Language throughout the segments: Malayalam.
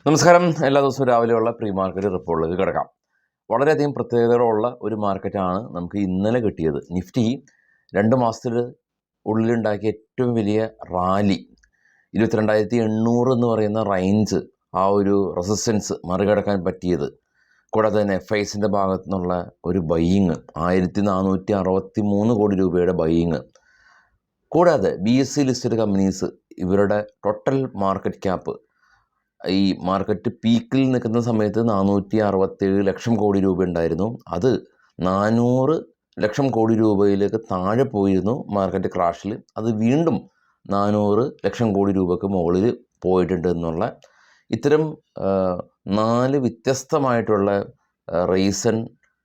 നമസ്കാരം. എല്ലാ ദിവസവും രാവിലെയുള്ള പ്രീ മാർക്കറ്റ് റിപ്പോർട്ടിലേക്ക് കിടക്കാം. വളരെയധികം പ്രത്യേകതകളുള്ള ഒരു മാർക്കറ്റാണ് നമുക്ക് ഇന്നലെ കിട്ടിയത്. നിഫ്റ്റി 2 മാസത്തിൽ ഉള്ളിലുണ്ടാക്കിയ ഏറ്റവും വലിയ റാലി 22,800 എന്ന് പറയുന്ന റേഞ്ച്, ആ ഒരു റെസിസ്റ്റൻസ് മറികടക്കാൻ പറ്റിയത്. കൂടാതെ തന്നെ FISൻ്റെ ഭാഗത്തു നിന്നുള്ള ഒരു ബൈയിങ് 1463 കോടി രൂപയുടെ ബൈയിങ്. കൂടാതെ BSE ലിസ്റ്റഡ് കമ്പനീസ് ഇവരുടെ ടോട്ടൽ മാർക്കറ്റ് ക്യാപ്പ് ഈ മാർക്കറ്റ് പീക്കിൽ നിൽക്കുന്ന സമയത്ത് 467 ലക്ഷം കോടി രൂപ ഉണ്ടായിരുന്നു. അത് 400 ലക്ഷം കോടി രൂപയിലേക്ക് താഴെ പോയിരുന്നു മാർക്കറ്റ് ക്രാഷിൽ. അത് വീണ്ടും 400 ലക്ഷം കോടി രൂപയ്ക്ക് മുകളിൽ പോയിട്ടുണ്ട് എന്നുള്ള ഇത്തരം 4 വ്യത്യസ്തമായിട്ടുള്ള റീസൺ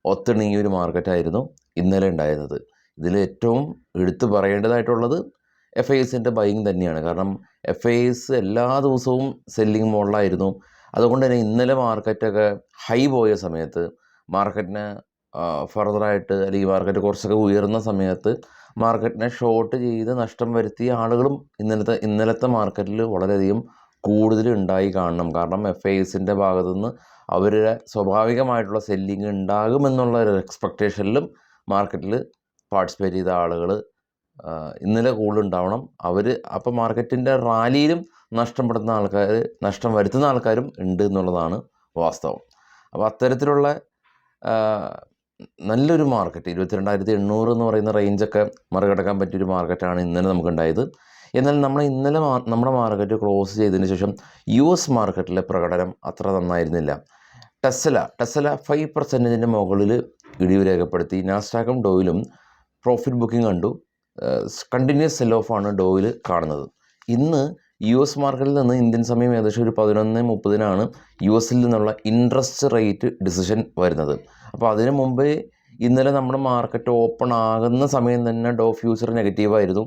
ഒത്തിണങ്ങിയ ഒരു മാർക്കറ്റായിരുന്നു ഇന്നലെ ഉണ്ടായിരുന്നത്. ഇതിൽ ഏറ്റവും എടുത്തു പറയേണ്ടതായിട്ടുള്ളത് FISൻ്റെ ബൈയിങ് തന്നെയാണ്. കാരണം FIS എല്ലാ ദിവസവും സെല്ലിങ് മോഡലായിരുന്നു. അതുകൊണ്ട് തന്നെ ഇന്നലെ മാർക്കറ്റൊക്കെ ഹൈ പോയ സമയത്ത്, മാർക്കറ്റിനെ ഫർദറായിട്ട് അല്ലെങ്കിൽ മാർക്കറ്റ് കുറച്ചൊക്കെ ഉയർന്ന സമയത്ത് മാർക്കറ്റിനെ ഷോർട്ട് ചെയ്ത് നഷ്ടം വരുത്തിയ ആളുകളും ഇന്നലത്തെ മാർക്കറ്റിൽ വളരെയധികം കൂടുതൽ ഉണ്ടായി കാണണം. കാരണം FISൻ്റെ ഭാഗത്തുനിന്ന് അവരുടെ സ്വാഭാവികമായിട്ടുള്ള സെല്ലിങ് ഉണ്ടാകുമെന്നുള്ള ഒരു എക്സ്പെക്റ്റേഷനിലും മാർക്കറ്റിൽ പാർട്ടിസിപ്പേറ്റ് ചെയ്ത ആളുകൾ ഇന്നലെ കൂടുതലുണ്ടാവണം. അപ്പോൾ മാർക്കറ്റിൻ്റെ റാലിയിലും നഷ്ടം വരുത്തുന്ന ആൾക്കാരും ഉണ്ട് എന്നുള്ളതാണ് വാസ്തവം. അപ്പോൾ അത്തരത്തിലുള്ള നല്ലൊരു മാർക്കറ്റ് 22,800 എന്ന് പറയുന്ന റേഞ്ചൊക്കെ മറികടക്കാൻ പറ്റിയൊരു മാർക്കറ്റാണ് ഇന്നലെ നമുക്കുണ്ടായത്. എന്നാൽ നമ്മുടെ മാർക്കറ്റ് ക്ലോസ് ചെയ്തതിന് ശേഷം US മാർക്കറ്റിലെ പ്രകടനം അത്ര നന്നായിരുന്നില്ല. ടെസ്ല 5% മുകളിൽ ഇടിവ് രേഖപ്പെടുത്തി. നാസ്ഡാക്കും ഡോയിലും പ്രോഫിറ്റ് ബുക്കിംഗ് കണ്ടു. കണ്ടിന്യൂസ് സെൽ ഓഫാണ് ഡോയിൽ കാണുന്നത്. ഇന്ന് US മാർക്കറ്റിൽ നിന്ന് ഇന്ത്യൻ സമയം ഏകദേശം ഒരു 11:30 US-ൽ നിന്നുള്ള ഇൻട്രസ്റ്റ് റേറ്റ് ഡിസിഷൻ വരുന്നത്. അപ്പോൾ അതിന് മുമ്പേ ഇന്നലെ നമ്മുടെ മാർക്കറ്റ് ഓപ്പൺ ആകുന്ന സമയം തന്നെ ഡോ ഫ്യൂച്ചർ നെഗറ്റീവായിരുന്നു.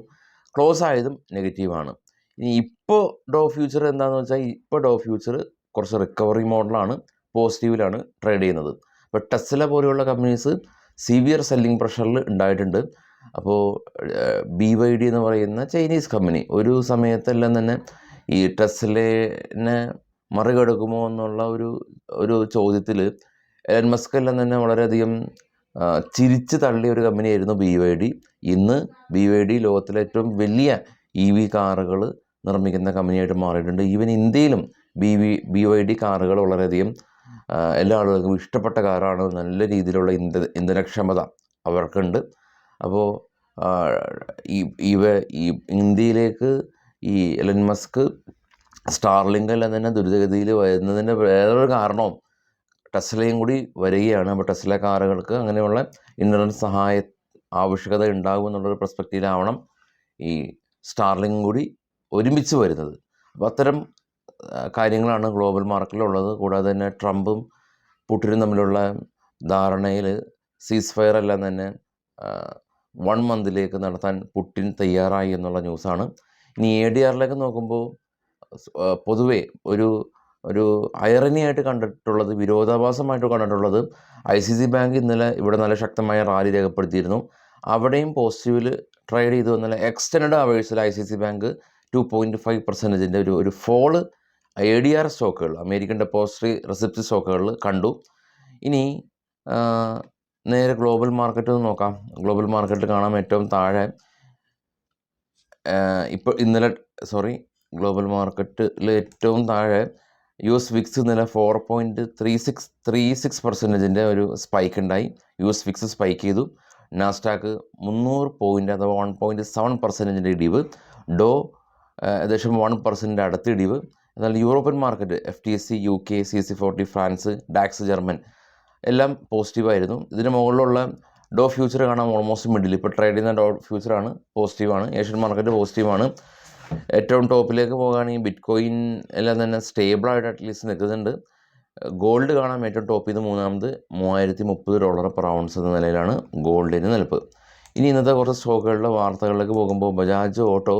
ക്ലോസ് ആയതും നെഗറ്റീവാണ്. ഇനി ഇപ്പോൾ ഡോ ഫ്യൂച്ചർ എന്താണെന്ന് വെച്ചാൽ, ഇപ്പോൾ ഡോ ഫ്യൂച്ചർ കുറച്ച് റിക്കവറി മോഡലാണ്, പോസിറ്റീവിലാണ് ട്രേഡ് ചെയ്യുന്നത്. അപ്പോൾ ടെസ്ല പോലെയുള്ള കമ്പനീസ് സിവിയർ സെല്ലിംഗ് പ്രഷറിൽ ഉണ്ടായിട്ടുണ്ട്. അപ്പോൾ BYD എന്ന് പറയുന്ന ചൈനീസ് കമ്പനി ഒരു സമയത്തെല്ലാം തന്നെ ഈ ടെസ്ലനെ മറികടക്കുമോ എന്നുള്ള ഒരു ചോദ്യത്തിൽ എലൻ മസ്ക് എല്ലാം തന്നെ വളരെയധികം ചിരിച്ച് തള്ളിയ ഒരു കമ്പനിയായിരുന്നു BYD. ഇന്ന് BYD ലോകത്തിലെ ഏറ്റവും വലിയ EV കാറുകൾ നിർമ്മിക്കുന്ന കമ്പനിയായിട്ട് മാറിയിട്ടുണ്ട്. ഈവൻ ഇന്ത്യയിലും BYD കാറുകൾ വളരെയധികം എല്ലാ ആളുകൾക്കും ഇഷ്ടപ്പെട്ട കാറാണ്. നല്ല രീതിയിലുള്ള ഇന്ധനക്ഷമത അവർക്കുണ്ട്. അപ്പോൾ ഈ ഇന്ത്യയിലേക്ക് ഈ എലൻ മസ്ക് സ്റ്റാർലിങ്ക് എല്ലാം തന്നെ ദുരിതഗതിയിൽ വരുന്നതിൻ്റെ വേറൊരു കാരണവും ടെസ്ലയും കൂടി വരികയാണ്. അപ്പോൾ ടെസ്ല കാറുകൾക്ക് അങ്ങനെയുള്ള ഇൻ്റർനെറ്റ് ആവശ്യകത ഉണ്ടാകും എന്നുള്ളൊരു പെർസ്പെക്റ്റീവിലാവണം ഈ സ്റ്റാർലിങ്ക് കൂടി ഒരുമിച്ച് വരുന്നത്. അപ്പോൾ അത്തരം കാര്യങ്ങളാണ് ഗ്ലോബൽ മാർക്കറ്റിലുള്ളത്. കൂടാതെ തന്നെ ട്രംപും പുടിനും തമ്മിലുള്ള ധാരണയിൽ സീസ് ഫയർ എല്ലാം തന്നെ 1 മന്തിലേക്ക് നടത്താൻ പുടിൻ തയ്യാറായി എന്നുള്ള ന്യൂസാണ്. ഇനി ADRലേക്ക് നോക്കുമ്പോൾ പൊതുവേ ഒരു ഐറണിയായിട്ട് കണ്ടിട്ടുള്ളത്, വിരോധാഭാസമായിട്ട് കണ്ടിട്ടുള്ളത്, ICICI ബാങ്ക് ഇന്നലെ ഇവിടെ നല്ല ശക്തമായ റാലി രേഖപ്പെടുത്തിയിരുന്നു. അവിടെയും പോസിറ്റീവിൽ ട്രേഡ് ചെയ്തു. എന്നാൽ എക്സ്റ്റൻഡ് അവേഴ്സിൽ ICICI ബാങ്ക് 2.5% ഒരു ഫോള് ADR സ്റ്റോക്കുകൾ, അമേരിക്കൻ ഡെപ്പോസിറ്ററി റെസിപ്റ്റ് സ്റ്റോക്കുകളിൽ കണ്ടു. ഇനി നേരെ ഗ്ലോബൽ മാർക്കറ്റ് നോക്കാം. ഗ്ലോബൽ മാർക്കറ്റ് കാണാം ഏറ്റവും താഴെ ഗ്ലോബൽ മാർക്കറ്റിൽ ഏറ്റവും താഴെ US VIX ഇന്നലെ 4.36% ഒരു സ്പൈക്ക് ഉണ്ടായി. US VIX സ്പൈക്ക് ചെയ്തു. നാസ്ഡാക്ക് 300 പോയിൻ്റ് അഥവാ 1.7% ഇടിവ്. ഡോ ഏകദേശം 1% അടുത്ത് ഇടിവ്. എന്നാൽ European market FTSE UK CAC 40 France DAX German എല്ലാം പോസിറ്റീവായിരുന്നു. ഇതിന് മുകളിലുള്ള ഡോ ഫ്യൂച്ചർ കാണാം ഓൾമോസ്റ്റ് മിഡിൽ. ഇപ്പോൾ ട്രേഡ് ചെയ്യുന്ന ഡോ ഫ്യൂച്ചറാണ് പോസിറ്റീവാണ്. ഏഷ്യൻ മാർക്കറ്റ് പോസിറ്റീവാണ്. ഏറ്റവും ടോപ്പിലേക്ക് പോകുകയാണെങ്കിൽ ബിറ്റ്കോയിൻ എല്ലാം തന്നെ സ്റ്റേബിളായിട്ട് അറ്റ്ലീസ്റ്റ് നിൽക്കുന്നുണ്ട്. ഗോൾഡ് കാണാം ഏറ്റവും ടോപ്പ് ചെയ്ത് മൂന്നാമത് $330 പെർ ഔൺസ് എന്ന നിലയിലാണ് ഗോൾഡിന് നിൽപ്പ്. ഇനി ഇന്നത്തെ കുറച്ച് സ്റ്റോക്കുകളുടെ വാർത്തകളിലേക്ക് പോകുമ്പോൾ ബജാജ് ഓട്ടോ,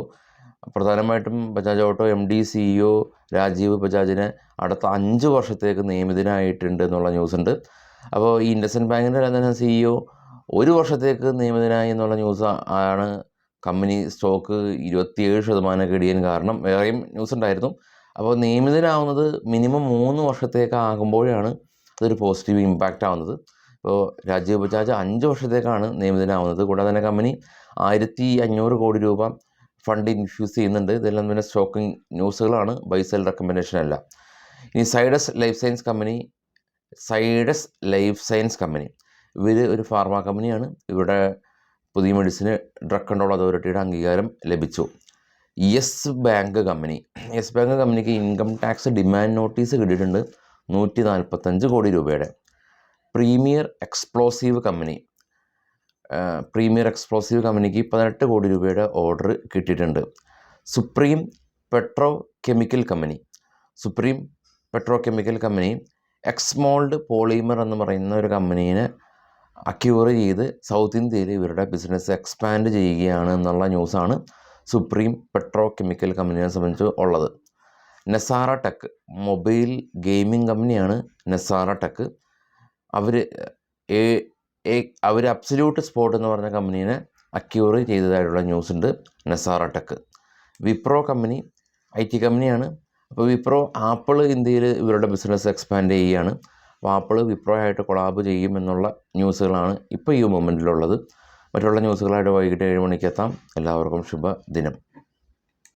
പ്രധാനമായിട്ടും Bajaj auto MD CEO Rajeev ബജാജിനെ അടുത്ത 5 വർഷത്തേക്ക് നിയമിതനായിട്ടുണ്ട് എന്നുള്ള ന്യൂസുണ്ട്. അപ്പോൾ ഈ ഇൻഡസ്ഇൻഡ് ബാങ്കിൻ്റെ തന്നെ CEO 1 വർഷത്തേക്ക് നിയമിതനായി എന്നുള്ള ന്യൂസ് ആണ് കമ്പനി സ്റ്റോക്ക് 27% ഇടിയാൻ കാരണം. വേറെയും ന്യൂസ് ഉണ്ടായിരുന്നു. അപ്പോൾ നിയമിതരാകുന്നത് മിനിമം 3 വർഷത്തേക്കാകുമ്പോഴാണ് അതൊരു പോസിറ്റീവ് ഇമ്പാക്റ്റ് ആവുന്നത്. ഇപ്പോൾ രാജീവ് ബജാജ് 5 വർഷത്തേക്കാണ് നിയമിതനാവുന്നത്. കൂടാതെ തന്നെ കമ്പനി 1500 കോടി രൂപ ഫണ്ട് ഇൻഫ്യൂസ് ചെയ്യുന്നുണ്ട്. ഇതെല്ലാം തന്നെ ഷോക്കിംഗ് ന്യൂസുകളാണ്, ബൈ സെൽ റെക്കമെൻഡേഷൻ അല്ല. ഇനി സൈഡസ് ലൈഫ് സയൻസ് കമ്പനി ഇവർ ഒരു ഫാർമ കമ്പനിയാണ്. ഇവിടെ പുതിയ മെഡിസിന് ഡ്രഗ് കൺട്രോൾ അതോറിറ്റിയുടെ അംഗീകാരം ലഭിച്ചു. യെസ് ബാങ്ക് കമ്പനിക്ക് ഇൻകം ടാക്സ് ഡിമാൻഡ് നോട്ടീസ് കിട്ടിയിട്ടുണ്ട് 145 കോടി രൂപയുടെ. പ്രീമിയർ എക്സ്പ്ലോസീവ് കമ്പനിക്ക് 18 കോടി രൂപയുടെ ഓർഡർ കിട്ടിയിട്ടുണ്ട്. Supreme petro chemical company Exmold polymer എന്ന് പറയുന്ന ഒരു കമ്പനീനെ അക്യൂർ ചെയ്ത് സൗത്ത് ഇന്ത്യയിൽ ഇവരുടെ ബിസിനസ് എക്സ്പാൻഡ് ചെയ്യുകയാണ് എന്നുള്ള ന്യൂസാണ് സുപ്രീം പെട്രോ കെമിക്കൽ കമ്പനിയെ സംബന്ധിച്ച് ഉള്ളത്. നെസാറ ടെക് മൊബൈൽ ഗെയിമിംഗ് കമ്പനിയാണ്. നെസാറ ടെക് അവർ അബ്സല്യൂട്ട് സ്പോട്ട് എന്ന് പറഞ്ഞ കമ്പനീനെ അക്യൂർ ചെയ്തതായിട്ടുള്ള ന്യൂസ് ഉണ്ട്. നെസാറ ടെക്. വിപ്രോ കമ്പനി IT കമ്പനിയാണ്. അപ്പോൾ ആപ്പിൾ ഇന്ത്യയിൽ ഇവരുടെ ബിസിനസ് എക്സ്പാൻഡ് ചെയ്യുകയാണ്. അപ്പോൾ ആപ്പിൾ വിപ്രോ ആയിട്ട് കൊളാബ് ചെയ്യും എന്നുള്ള ന്യൂസുകളാണ് ഇപ്പോൾ ഈ മൊമെൻറ്റിലുള്ളത്. മറ്റുള്ള ന്യൂസുകളായിട്ട് വൈകിട്ട് 7 മണിക്ക് എത്താം. എല്ലാവർക്കും ശുഭദിനം.